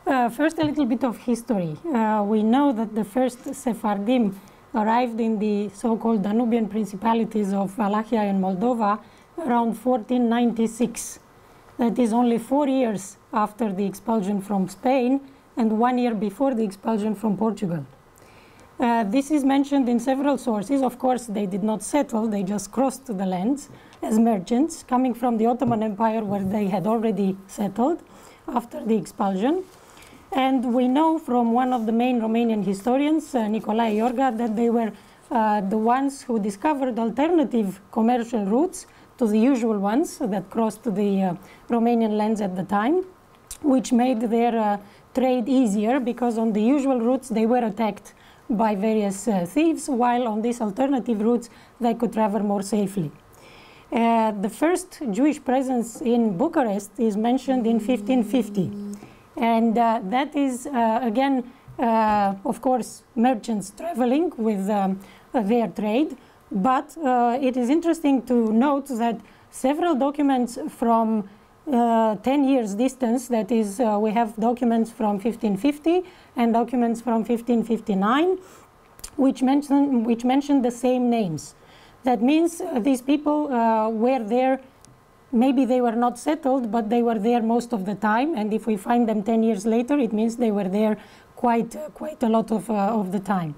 First, a little bit of history. We know that the first Sephardim arrived in the so-called Danubian principalities of Wallachia and Moldova around 1496. That is only 4 years after the expulsion from Spain and 1 year before the expulsion from Portugal. This is mentioned in several sources. Of course, they did not settle, they just crossed the lands as merchants, coming from the Ottoman Empire where they had already settled after the expulsion. And we know from one of the main Romanian historians, Nicolae Iorga, that they were the ones who discovered alternative commercial routes to the usual ones that crossed the Romanian lands at the time, which made their trade easier, because on the usual routes they were attacked by various thieves, while on these alternative routes they could travel more safely. The first Jewish presence in Bucharest is mentioned in 1550. And that is, again, of course, merchants traveling with their trade. But it is interesting to note that several documents from 10 years distance, that is, we have documents from 1550 and documents from 1559, which mention the same names. That means these people were there. Maybe they were not settled, but they were there most of the time. And if we find them 10 years later, it means they were there quite a lot of the time.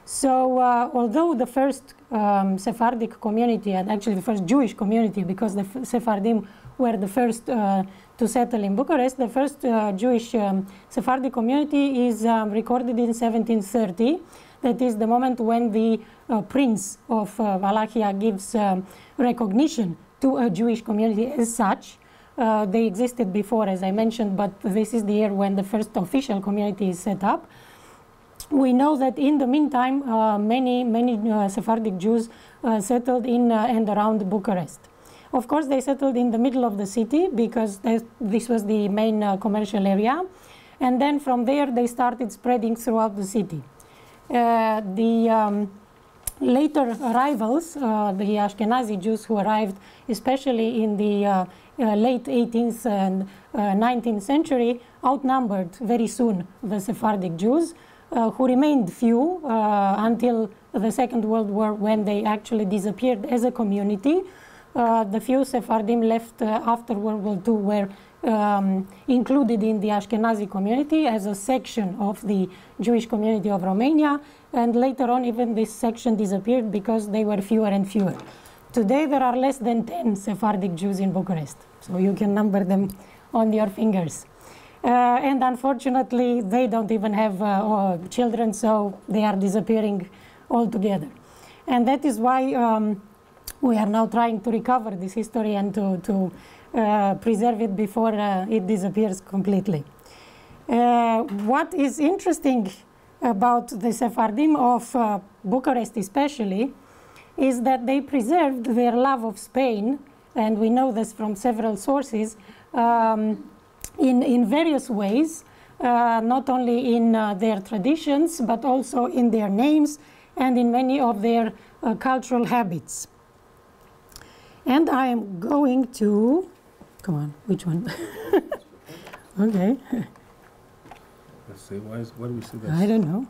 So although the first Sephardic community, and actually the first Jewish community, because the Sephardim were the first to settle in Bucharest, the first Jewish Sephardic community is recorded in 1730. That is the moment when the Prince of Wallachia gives recognition to a Jewish community as such. They existed before, as I mentioned, but this is the year when the first official community is set up. We know that in the meantime, many Sephardic Jews settled in and around Bucharest. Of course, they settled in the middle of the city because this was the main commercial area. And then from there, they started spreading throughout the city. The later arrivals, the Ashkenazi Jews who arrived especially in the late 18th and 19th century, outnumbered very soon the Sephardic Jews, who remained few until the Second World War, when they actually disappeared as a community. The few Sephardim left after World War II were included in the Ashkenazi community as a section of the Jewish community of Romania, and later on even this section disappeared because they were fewer and fewer. Today there are less than 10 Sephardic Jews in Bucharest, so you can number them on your fingers. And unfortunately they don't even have children, so they are disappearing altogether. And that is why we are now trying to recover this history and to preserve it before it disappears completely. What is interesting about the Sephardim of Bucharest especially is that they preserved their love of Spain, and we know this from several sources, in various ways, not only in their traditions, but also in their names and in many of their cultural habits. And I am going to, come on, which one? Okay. Let's see, why do we see this? I don't know.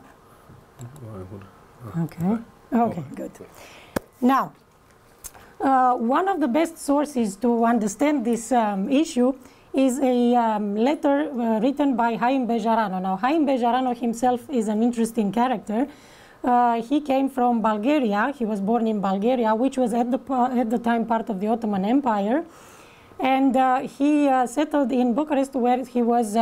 Okay. Okay, good. Now, one of the best sources to understand this issue is a letter written by Haim Bejarano. Now, Haim Bejarano himself is an interesting character. He came from Bulgaria. He was born in Bulgaria, which was at the time part of the Ottoman Empire. And he settled in Bucharest, where he was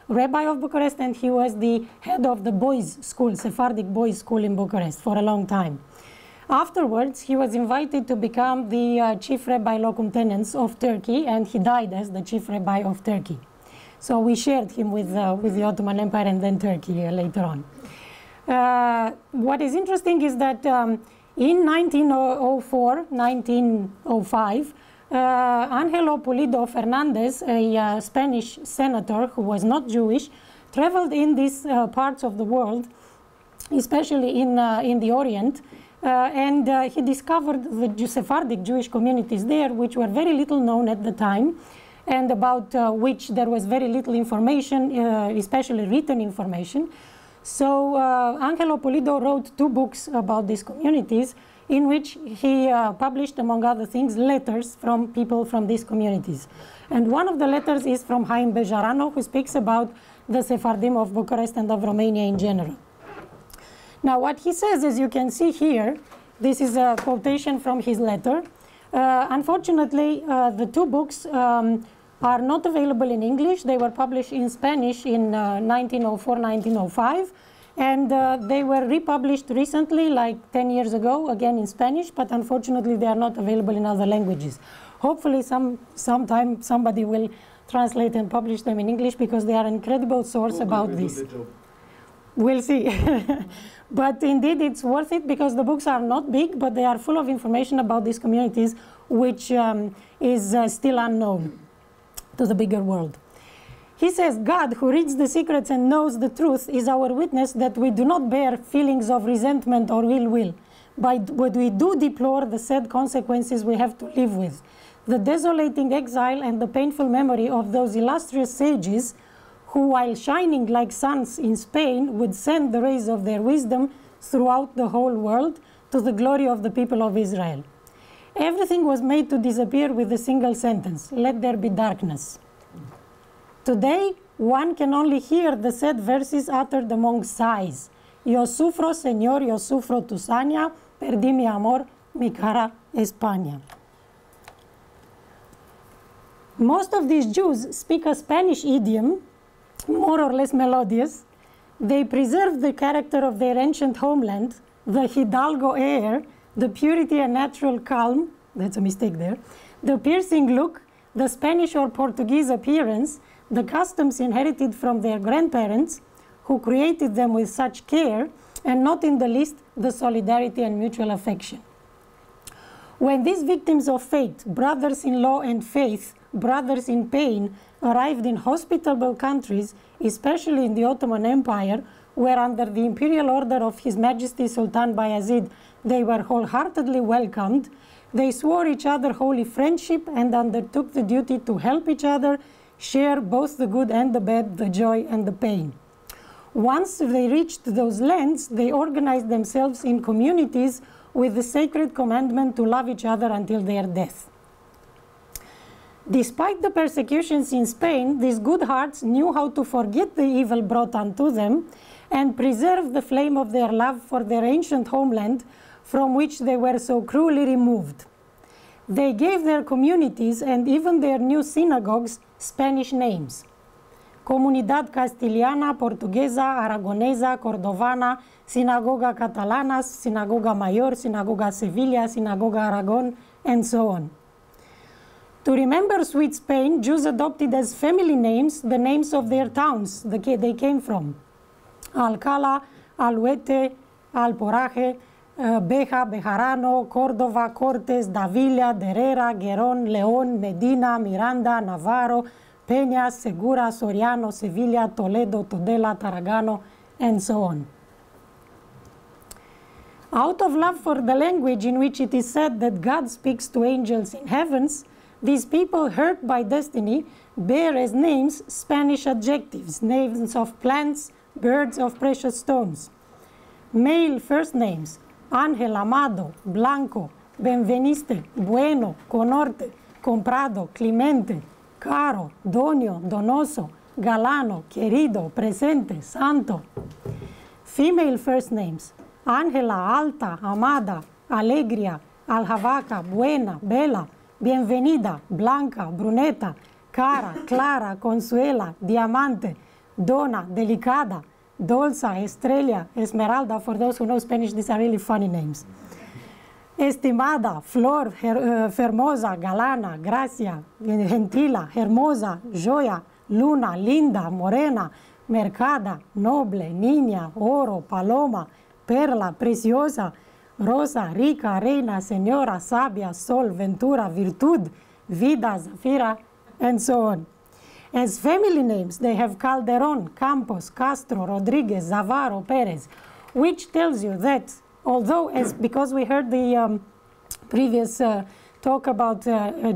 rabbi of Bucharest, and he was the head of the boys' school, Sephardic boys' school in Bucharest for a long time. Afterwards, he was invited to become the chief rabbi locum tenens of Turkey, and he died as the chief rabbi of Turkey. So we shared him with the Ottoman Empire and then Turkey later on. What is interesting is that in 1904, 1905, Angelo Pulido Fernandez, a Spanish senator who was not Jewish, traveled in these parts of the world, especially in the Orient, and he discovered the Sephardic Jewish communities there, which were very little known at the time. and about which there was very little information, especially written information. So Angelo Pulido wrote 2 books about these communities, in which he published, among other things, letters from people from these communities. And one of the letters is from Haim Bejarano, who speaks about the Sephardim of Bucharest and of Romania in general. Now, what he says, as you can see here, this is a quotation from his letter. Unfortunately, the 2 books are not available in English. They were published in Spanish in 1904, 1905. And they were republished recently, like 10 years ago, again in Spanish, but unfortunately they are not available in other languages. Hopefully sometime somebody will translate and publish them in English, because they are an incredible source about this. We'll see. But indeed it's worth it, because the books are not big, but they are full of information about these communities, which is still unknown to the bigger world. He says, God, who reads the secrets and knows the truth, is our witness that we do not bear feelings of resentment or ill will, but we do deplore the sad consequences we have to live with, the desolating exile and the painful memory of those illustrious sages who, while shining like suns in Spain, would send the rays of their wisdom throughout the whole world to the glory of the people of Israel. Everything was made to disappear with a single sentence, let there be darkness. Today, one can only hear the sad verses uttered among sighs. Yo sufro, Señor, yo sufro tu saña, perdí mi amor, mi cara España. Most of these Jews speak a Spanish idiom, more or less melodious. They preserve the character of their ancient homeland, the Hidalgo air, the purity and natural calm, that's a mistake there, the piercing look, the Spanish or Portuguese appearance, the customs inherited from their grandparents, who created them with such care, and not in the least the solidarity and mutual affection. When these victims of fate, brothers in law and faith, brothers in pain, arrived in hospitable countries, especially in the Ottoman Empire, where under the imperial order of His Majesty Sultan Bayezid they were wholeheartedly welcomed, they swore each other holy friendship and undertook the duty to help each other, share both the good and the bad, the joy and the pain. Once they reached those lands, they organized themselves in communities with the sacred commandment to love each other until their death. Despite the persecutions in Spain, these good hearts knew how to forget the evil brought unto them and preserve the flame of their love for their ancient homeland, from which they were so cruelly removed. They gave their communities and even their new synagogues Spanish names: Comunidad Castiliana, Portuguesa, Aragonesa, Cordovana, Sinagoga Catalana, Sinagoga Mayor, Sinagoga Sevilla, Sinagoga Aragon, and so on. To remember sweet Spain, Jews adopted as family names the names of their towns they came from: Alcalá, Alhuete, Alporaje, Beja, Bejarano, Córdoba, Cortes, Davila, Derrera, Gerón, León, Medina, Miranda, Navarro, Peña, Segura, Soriano, Sevilla, Toledo, Tudela, Tarragano, and so on. Out of love for the language in which it is said that God speaks to angels in heavens, these people, hurt by destiny, bear as names Spanish adjectives, names of plants, birds, of precious stones. Male first names: Ángel, Amado, Blanco, Benveniste, Bueno, Conorte, Comprado, Clemente, Caro, Donio, Donoso, Galano, Querido, Presente, Santo. Female first names: Ángela, Alta, Amada, Alegria, Aljavaca, Buena, Bella, Bienvenida, Blanca, Bruneta, Cara, Clara, Consuela, Diamante, Dona, Delicada, Dolsa, Estrella, Esmeralda. For those who know Spanish, these are really funny names. Estimada, Flor, Fermosa, Galana, Gracia, Gentila, Hermosa, Joya, Luna, Linda, Morena, Mercada, Noble, Niña, Oro, Paloma, Perla, Preciosa, Rosa, Rica, Reina, Señora, Sabia, Sol, Ventura, Virtud, Vida, Zafira, and so on. As family names, they have Calderon, Campos, Castro, Rodriguez, Zavaro, Perez, which tells you that although, because we heard the previous talk about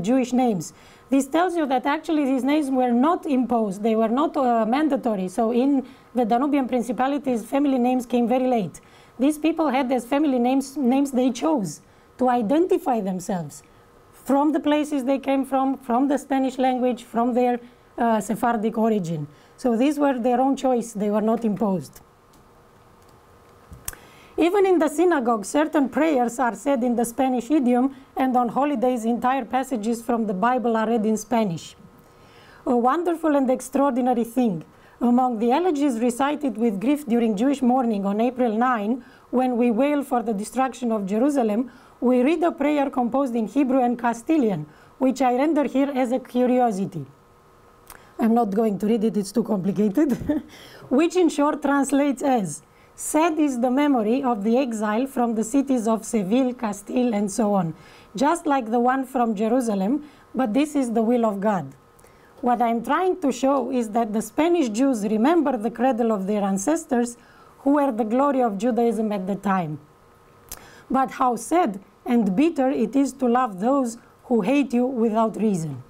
Jewish names. This tells you that actually these names were not imposed. They were not mandatory. So in the Danubian principalities, family names came very late. These people had as family names they chose to identify themselves from the places they came from the Spanish language, from their Sephardic origin. So these were their own choice. They were not imposed. Even in the synagogue, certain prayers are said in the Spanish idiom, and on holidays, entire passages from the Bible are read in Spanish. A wonderful and extraordinary thing. Among the elegies recited with grief during Jewish mourning on April 9, when we wail for the destruction of Jerusalem, we read a prayer composed in Hebrew and Castilian, which I render here as a curiosity. I'm not going to read it, it's too complicated. Which in short translates as, sad is the memory of the exile from the cities of Seville, Castile, and so on, just like the one from Jerusalem, but this is the will of God. What I'm trying to show is that the Spanish Jews remember the cradle of their ancestors, who were the glory of Judaism at the time. But how sad and bitter it is to love those who hate you without reason.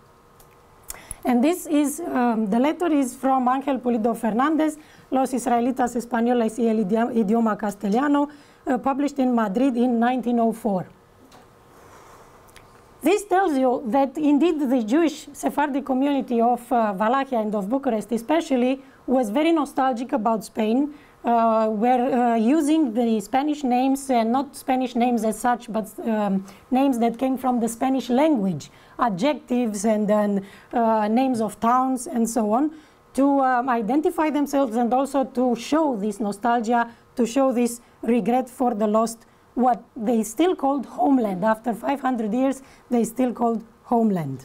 And this is, the letter is from Ángel Pulido Fernández, Los Israelitas Españoles y el Idioma Castellano, published in Madrid in 1904. This tells you that indeed the Jewish Sephardic community of Wallachia and of Bucharest especially was very nostalgic about Spain, were using the Spanish names, and not Spanish names as such, but names that came from the Spanish language, adjectives and names of towns and so on, to identify themselves and also to show this nostalgia, to show this regret for the lost, what they still called homeland. After 500 years, they still called homeland.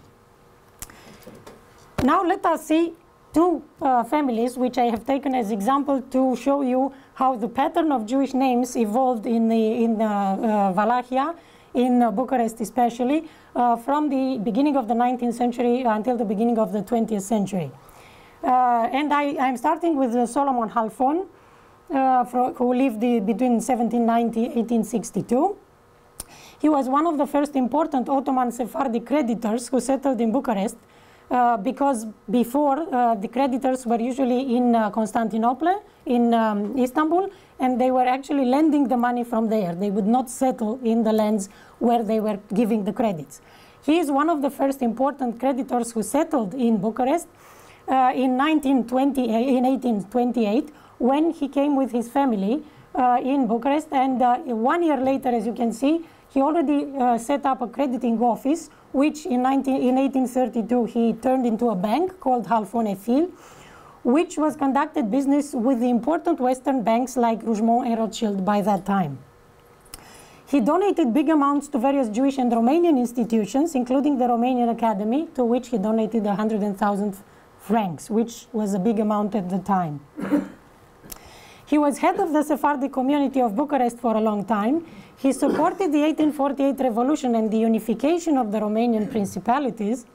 Now let us see two families which I have taken as example to show you how the pattern of Jewish names evolved in Wallachia, in Bucharest especially, from the beginning of the 19th century until the beginning of the 20th century. And I'm starting with Solomon Halfon, who lived between 1790 and 1862. He was one of the first important Ottoman Sephardic creditors who settled in Bucharest, because before the creditors were usually in Constantinople, in Istanbul, and they were actually lending the money from there. They would not settle in the lands where they were giving the credits. He is one of the first important creditors who settled in Bucharest in 1828, when he came with his family in Bucharest, and 1 year later, as you can see, he already set up a crediting office, which in 1832 he turned into a bank called Halfon et Fils, which was conducted business with the important Western banks like Rougemont and Rothschild by that time. He donated big amounts to various Jewish and Romanian institutions, including the Romanian Academy, to which he donated 100,000 francs, which was a big amount at the time. He was head of the Sephardic community of Bucharest for a long time. He supported the 1848 revolution and the unification of the Romanian principalities.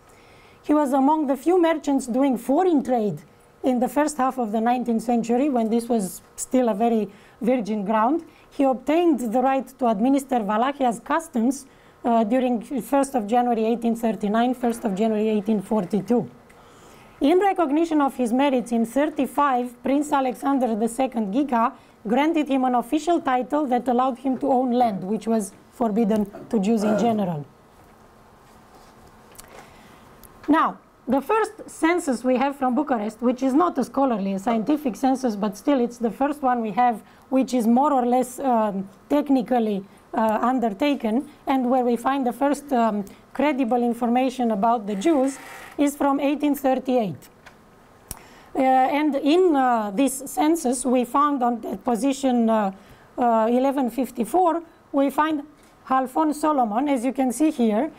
He was among the few merchants doing foreign trade in the first half of the 19th century, when this was still a very virgin ground. He obtained the right to administer Wallachia's customs during 1st of January 1839, 1st of January 1842. In recognition of his merits, in 1935, Prince Alexander II Giga granted him an official title that allowed him to own land, which was forbidden to Jews in general. Now, the first census we have from Bucharest, which is not a scholarly, a scientific census, but still it's the first one we have, which is more or less technically undertaken, and where we find the first credible information about the Jews, is from 1838. And in this census, we found on position 1154, we find Halfon Solomon, as you can see here,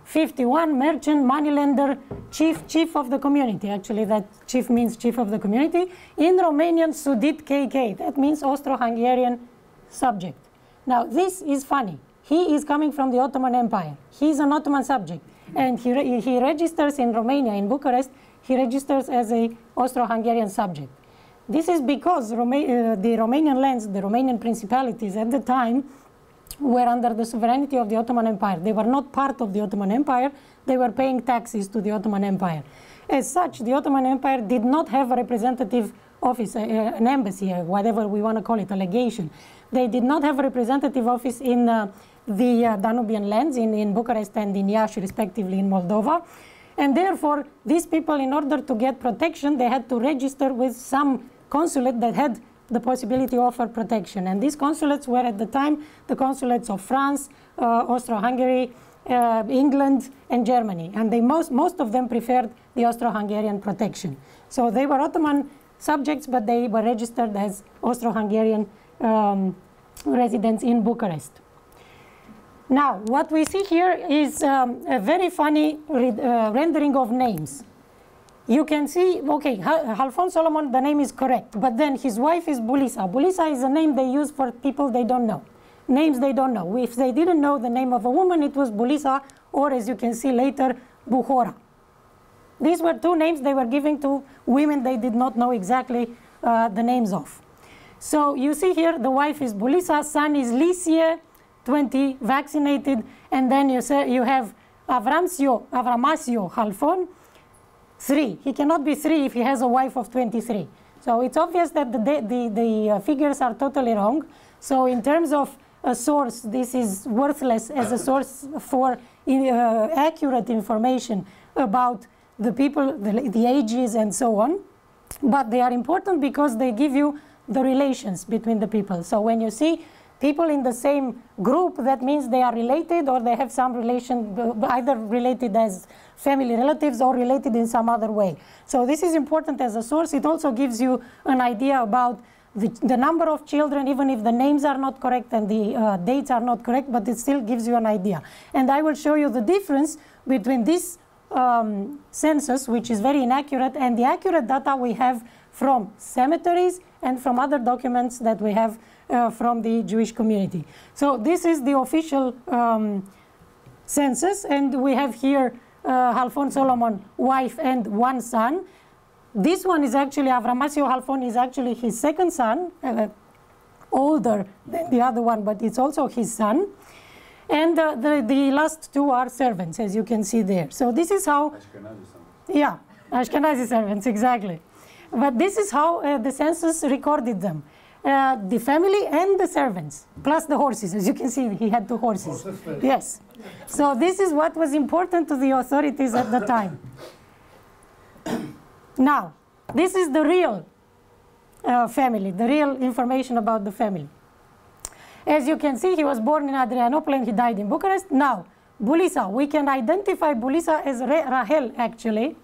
51, merchant, moneylender, chief of the community. Actually, that chief means chief of the community. In Romanian, Sudit KK, that means Austro-Hungarian subject. Now, this is funny. He is coming from the Ottoman Empire. He is an Ottoman subject. And he registers in Romania, in Bucharest, he registers as an Austro-Hungarian subject. This is because the Romanian lands, the Romanian principalities at the time, were under the sovereignty of the Ottoman Empire. They were not part of the Ottoman Empire. They were paying taxes to the Ottoman Empire. As such, the Ottoman Empire did not have a representative office, an embassy, whatever we want to call it, a legation. They did not have a representative office in the Danubian lands, in Bucharest and in Iași, respectively, in Moldova. And therefore, these people, in order to get protection, they had to register with some consulate that had the possibility to offer protection. And these consulates were at the time the consulates of France, Austro-Hungary, England, and Germany. And most of them preferred the Austro-Hungarian protection. So they were Ottoman subjects, but they were registered as Austro-Hungarian residents in Bucharest. Now, what we see here is a very funny rendering of names. You can see, okay, Halfon Solomon, the name is correct, but then his wife is Bulisa. Bulisa is a name they use for people they don't know, names they don't know. If they didn't know the name of a woman, it was Bulisa, or as you can see later, Buhora. These were two names they were giving to women they did not know exactly the names of. So you see here, the wife is Bulisa, son is Lisie, 20, vaccinated, and then you have Avramasio Halfon, 3. He cannot be 3 if he has a wife of 23. So it's obvious that the figures are totally wrong. So in terms of a source, this is worthless as a source for accurate information about the people, the ages, and so on. But they are important because they give you the relations between the people. So when you see people in the same group, that means they are related, or they have some relation, either related as family relatives or related in some other way. So this is important as a source. It also gives you an idea about the number of children, even if the names are not correct and the dates are not correct, but it still gives you an idea. And I will show you the difference between this census, which is very inaccurate, and the accurate data we have from cemeteries and from other documents that we have from the Jewish community. So this is the official census, and we have here Halfon Solomon, wife and one son. This one is actually, Avramasio Halfon is actually his second son, older than the other one, but it's also his son. And the last two are servants, as you can see there. So this is how... Ashkenazi servants. Yeah, Ashkenazi servants, exactly. But this is how the census recorded them. The family and the servants, plus the horses. As you can see, he had 2 horses. Yes. So this is what was important to the authorities at the time. Now, this is the real family, the real information about the family. As you can see, he was born in Adrianople and he died in Bucharest. Now, Bulisa, we can identify Bulisa as Rahel, actually,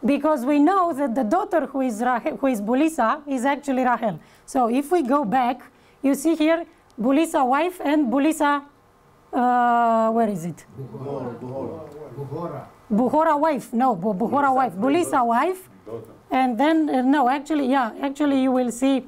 because we know that the daughter who is Bulisa is actually Rahel. So if we go back, you see here Bulisa wife and Bulisa, where is it? Buhora wife, no, Buhora wife, Bulisa wife, and then, no, actually, yeah, actually you will see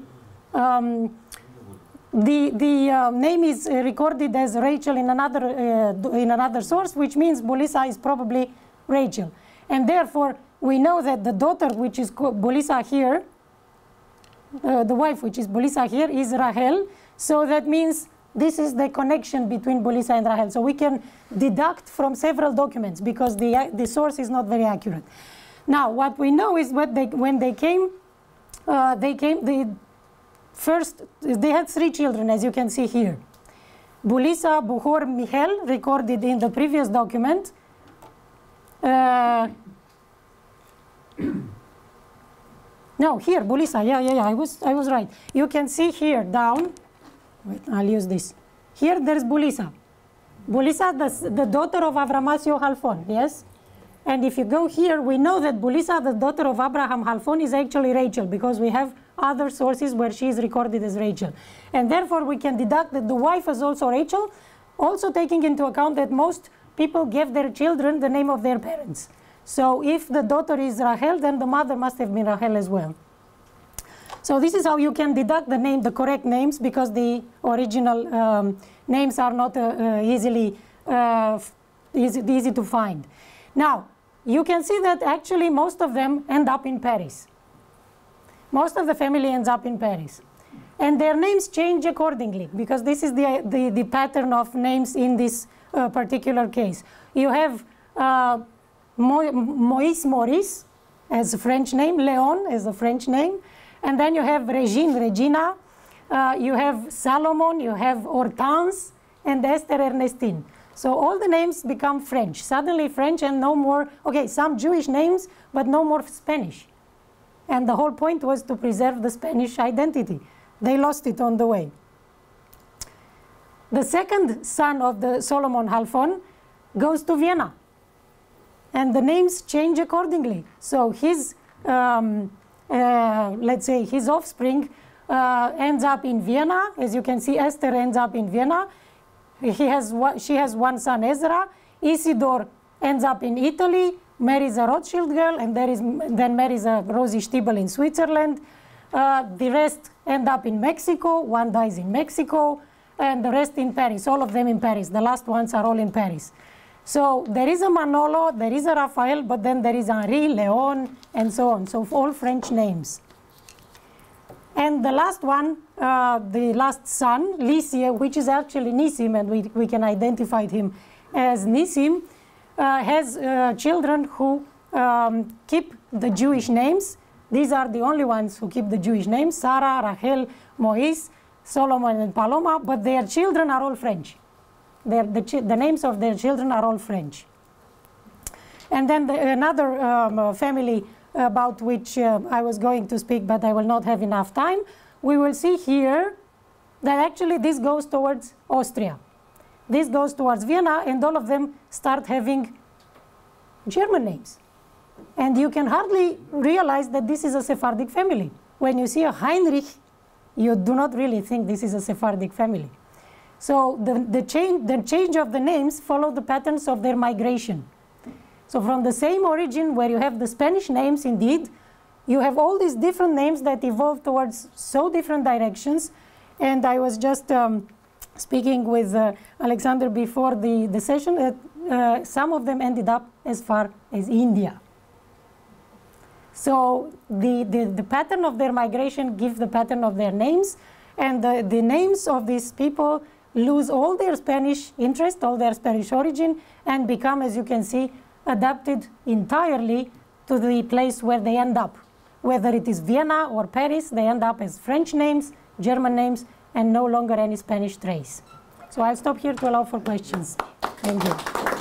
the name is recorded as Rachel in another source, which means Bulisa is probably Rachel. And therefore, we know that the daughter, which is Bulisa here, the wife, which is Bulisa here, is Rahel. So that means this is the connection between Bulisa and Rahel. So we can deduct from several documents because the source is not very accurate. Now, what we know is when they came, they had 3 children, as you can see here. Bulisa, Buhor, Michel, recorded in the previous document. No, here, Bulisa, yeah, I was right. You can see here down, wait, I'll use this. Here, there's Bulisa. Bulisa, the daughter of Avramasio Halfon, yes? And if you go here, we know that Bulisa, the daughter of Abraham Halfon, is actually Rachel, because we have other sources where she is recorded as Rachel. And therefore, we can deduct that the wife is also Rachel, also taking into account that most people gave their children the name of their parents. So if the daughter is Rahel, then the mother must have been Rahel as well. So this is how you can deduct the correct names, because the original names are not easy to find. Now, you can see that actually most of them end up in Paris. Most of the family ends up in Paris. And their names change accordingly, because this is the pattern of names in this particular case. You have Moïse Maurice as a French name, Léon as a French name, and then you have Regine, Regina, you have Salomon, you have Hortense, and Esther Ernestine. So all the names become French, suddenly French, and no more, okay, some Jewish names, but no more Spanish. And the whole point was to preserve the Spanish identity. They lost it on the way. The second son of the Solomon Halfon goes to Vienna, and the names change accordingly. So his, let's say, his offspring ends up in Vienna. As you can see, Esther ends up in Vienna. She has one son, Ezra. Isidore ends up in Italy, marries a Rothschild girl, and then marries a Rosie Stiebel in Switzerland. The rest end up in Mexico. One dies in Mexico, and the rest in Paris, all of them in Paris. The last ones are all in Paris. So there is a Manolo, there is a Raphael, but then there is Henri, Léon, and so on. So all French names. And the last one, the last son, Lysia, which is actually Nissim, and we can identify him as Nissim, has children who keep the Jewish names. These are the only ones who keep the Jewish names: Sarah, Rachel, Moïse, Solomon, and Paloma, but their children are all French. The names of their children are all French. And then another family about which I was going to speak, but I will not have enough time. We will see here that actually this goes towards Austria. This goes towards Vienna, and all of them start having German names. And you can hardly realize that this is a Sephardic family. When you see a Heinrich, you do not really think this is a Sephardic family. So the change of the names follow the patterns of their migration. So from the same origin where you have the Spanish names, indeed, you have all these different names that evolve towards so different directions. And I was just speaking with Alexander before the session that some of them ended up as far as India. So the pattern of their migration gives the pattern of their names, and the names of these people lose all their Spanish interest, all their Spanish origin, and become, as you can see, adapted entirely to the place where they end up. Whether it is Vienna or Paris, they end up as French names, German names, and no longer any Spanish trace. So I'll stop here to allow for questions. Thank you.